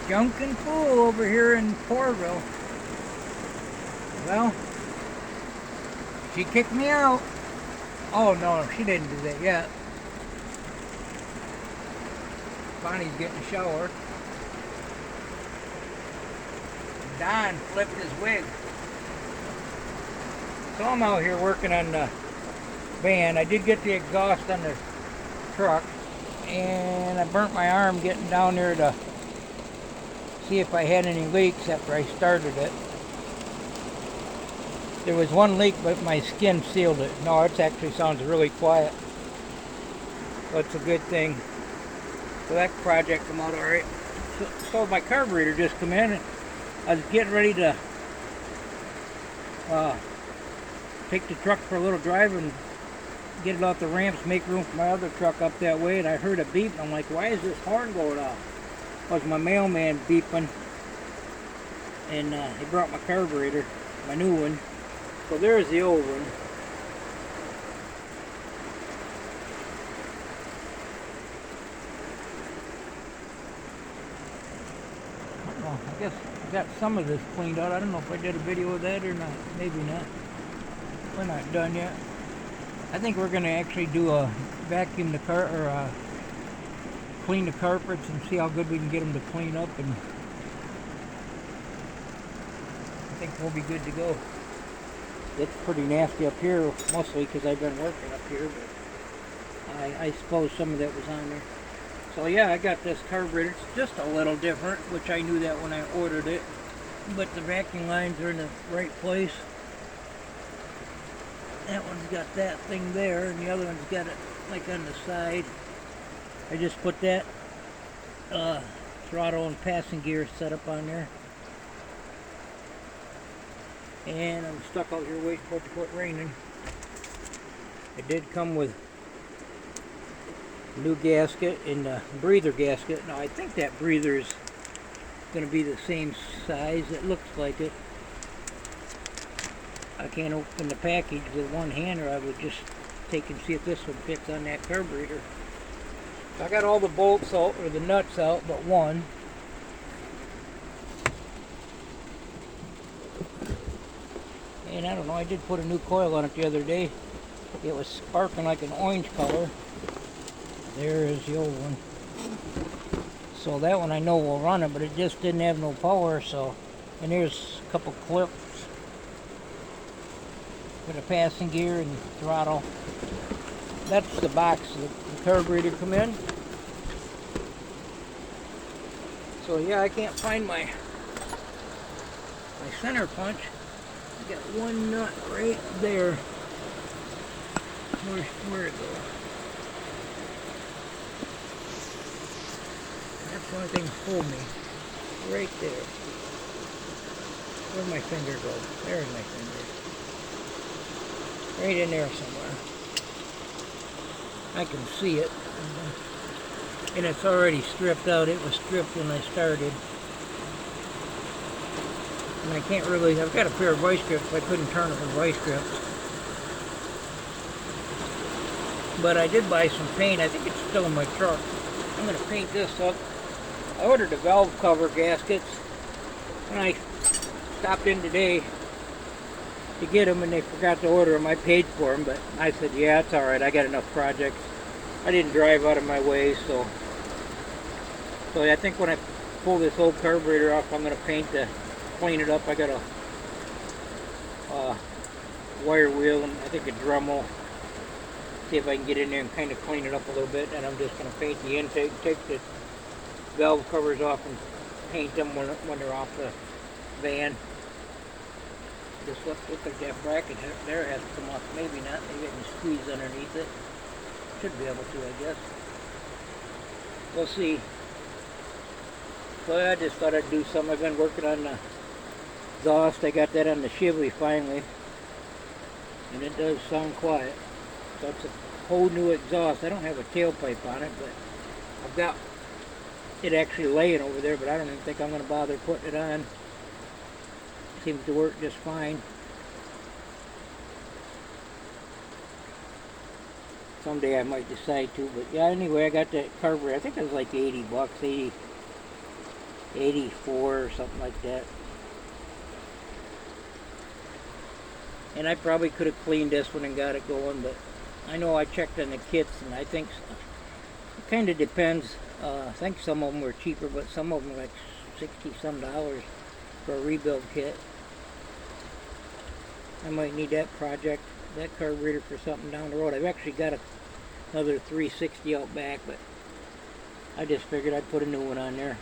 Junkin' Fool over here in Porterville. Well, she kicked me out. Oh no, she didn't do that yet. Bonnie's getting a shower. Don flipped his wig. So I'm out here working on the van. I did get the exhaust on the truck, and I burnt my arm getting down there to see if I had any leaks after I started it. There was one leak, but my skin sealed it. No, it actually sounds really quiet. That's a good thing. So that project came out alright. So my carburetor just come in, and I was getting ready to take the truck for a little drive and get it off the ramps, make room for my other truck up that way, and I heard a beep, and I'm like, why is this horn going off? It was my mailman beeping, and he brought my carburetor, my new one. So there's the old one. Well, I guess I got some of this cleaned out. I don't know if I did a video of that or not. Maybe not. We're not done yet. I think we're going to actually do a vacuum the car, or clean the carpets and see how good we can get them to clean up, and I think we'll be good to go. It's pretty nasty up here, mostly because I've been working up here, but I suppose some of that was on there. So yeah, I got this carburetor. It's just a little different, which I knew that when I ordered it, but the vacuum lines are in the right place. That one's got that thing there, and the other one's got it like on the side. I just put that throttle and passing gear set up on there. And I'm stuck out here waiting for it to quit raining. It did come with a new gasket and a breather gasket. Now I think that breather is going to be the same size. It looks like it. I can't open the package with one hand, or I would just take and see if this one fits on that carburetor. I got all the bolts out, or the nuts out, but one. And I don't know, I did put a new coil on it the other day. It was sparking like an orange color. There is the old one. So that one I know will run it, but it just didn't have no power. So, and there's a couple clips for the passing gear and throttle. That's the box the carburetor come in. So yeah, I can't find my center punch. I got one nut right there. Where it go? That's the only thing hold me. Right there. Where'd my finger go? There's my finger. Right in there somewhere. I can see it. And it's already stripped out. It was stripped when I started. And I can't really, I've got a pair of vice grips. I couldn't turn it with vice grips. But I did buy some paint. I think it's still in my truck. I'm going to paint this up. I ordered the valve cover gaskets. And I stopped in today to get them, and they forgot to order them. I paid for them, but I said, yeah, it's alright. I got enough projects. I didn't drive out of my way, so I think when I pull this old carburetor off, I'm going to paint the, clean it up. I got a wire wheel and I think a Dremel. See if I can get in there and kind of clean it up a little bit. And I'm just going to paint the intake, take the valve covers off and paint them when they're off the van. Just looks like that bracket there has to come off. Maybe not. Maybe I can squeeze underneath it. Should be able to, I guess. We'll see. So I just thought I'd do something. I've been working on the exhaust. I got that on the Chevy finally. And it does sound quiet. So it's a whole new exhaust. I don't have a tailpipe on it, but I've got it actually laying over there, but I don't even think I'm going to bother putting it on. Seems to work just fine. Someday I might decide to, but yeah, anyway, I got that carburetor. I think it was like 80 bucks, 80, '84 or something like that. And I probably could have cleaned this one and got it going, but I know I checked on the kits, and I think it kind of depends. I think some of them were cheaper, but some of them were like $60 some for a rebuild kit. I might need that carburetor for something down the road. I've actually got another 360 out back, but I just figured I'd put a new one on there.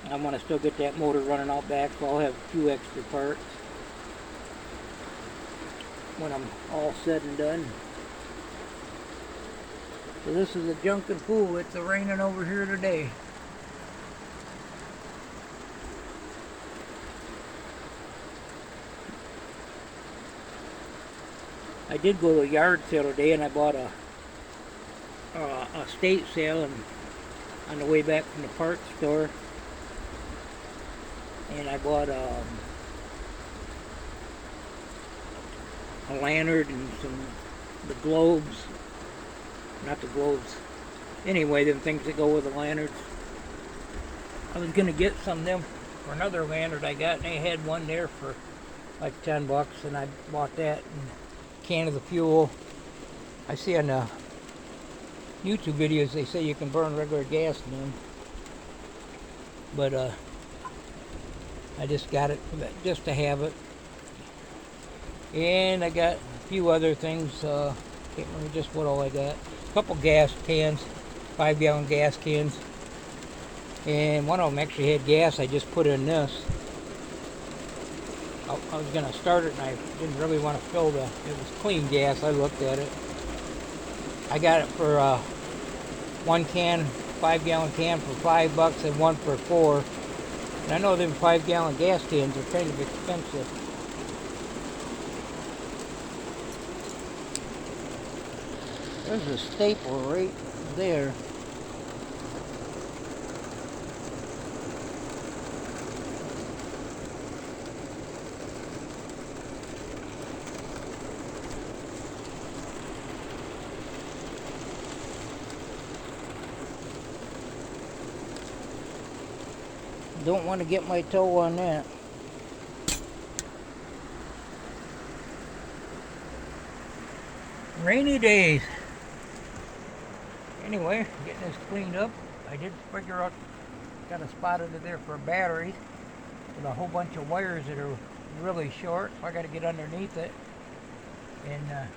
I want to still get that motor running out back, so I'll have a few extra parts when I'm all said and done. So this is a junkin' pool. It's raining over here today. I did go to a yard sale today, and I bought a estate sale, and on the way back from the parts store, and I bought a lantern and the globes, not the globes. Anyway, them things that go with the lanterns. I was gonna get some of them for another lantern I got, and they had one there for like $10, and I bought that and a can of the fuel. I see on the YouTube videos they say you can burn regular gas in them, but I just got it just to have it. And I got a few other things. Can't remember just what all I got. A couple gas cans, 5-gallon gas cans, and one of them actually had gas. I just put in this. I was gonna start it, and I didn't really want to fill it was clean gas. I looked at it. I got it for one can, 5-gallon can for $5 and one for $4. And I know them 5-gallon gas cans are kind of expensive. There's a staple right there. Don't want to get my toe on that. Rainy days. Anyway, getting this cleaned up. I did figure out, got a spot under there for a battery with a whole bunch of wires that are really short. I got to get underneath it and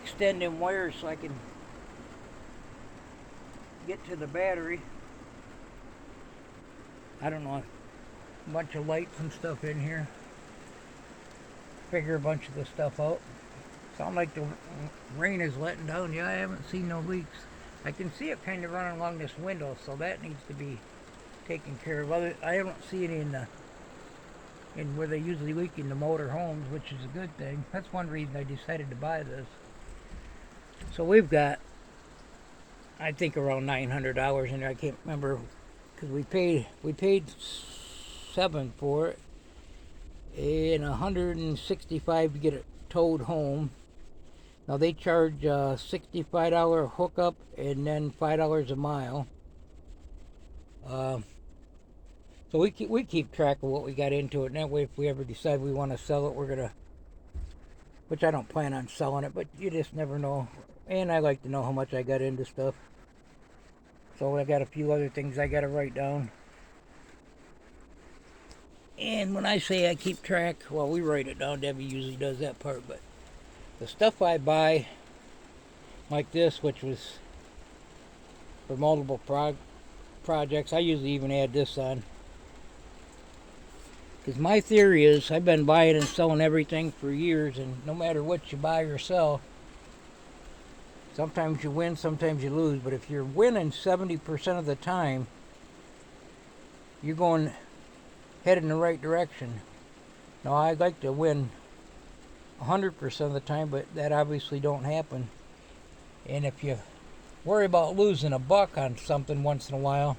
extend them wires so I can get to the battery. I don't know, a bunch of lights and stuff in here. Figure a bunch of the stuff out. Sound like the rain is letting down. Yeah, I haven't seen no leaks. I can see it kind of running along this window, so that needs to be taken care of. I don't see any in where they usually leak in the motorhomes, which is a good thing. That's one reason I decided to buy this. So we've got, I think, around $900 in there. I can't remember, because we paid $7 for it and $165 to get it towed home. Now they charge $65 hookup and then $5 a mile. So we keep track of what we got into it, and that way if we ever decide we want to sell it, we're gonna, which I don't plan on selling it, but you just never know. And I like to know how much I got into stuff. So I got a few other things I gotta write down. And when I say I keep track, well, we write it down. Debbie usually does that part, but the stuff I buy, like this, which was for multiple projects, I usually even add this on. Because my theory is, I've been buying and selling everything for years, and no matter what you buy or sell, sometimes you win, sometimes you lose. But if you're winning 70% of the time, you're going head in the right direction. Now, I'd like to win 100% of the time, but that obviously don't happen. And if you worry about losing $1 on something once in a while,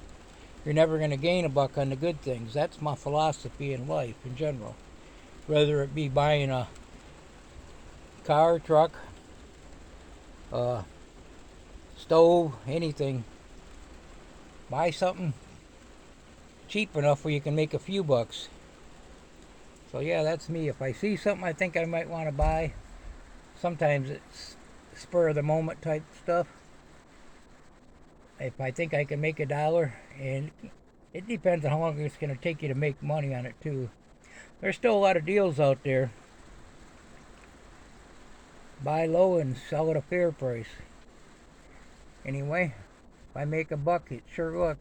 you're never going to gain $1 on the good things. That's my philosophy in life in general. Whether it be buying a car, truck, stove, anything. buy something cheap enough where you can make a few bucks. So yeah, that's me. If I see something I think I might want to buy, sometimes it's spur of the moment type stuff. If I think I can make $1, and it depends on how long it's going to take you to make money on it too. There's still a lot of deals out there. Buy low and sell at a fair price. Anyway, if I make $1, it's sure luck.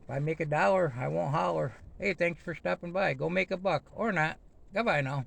If I make $1, I won't holler. Hey, thanks for stopping by. Go make $1 or not. Goodbye now.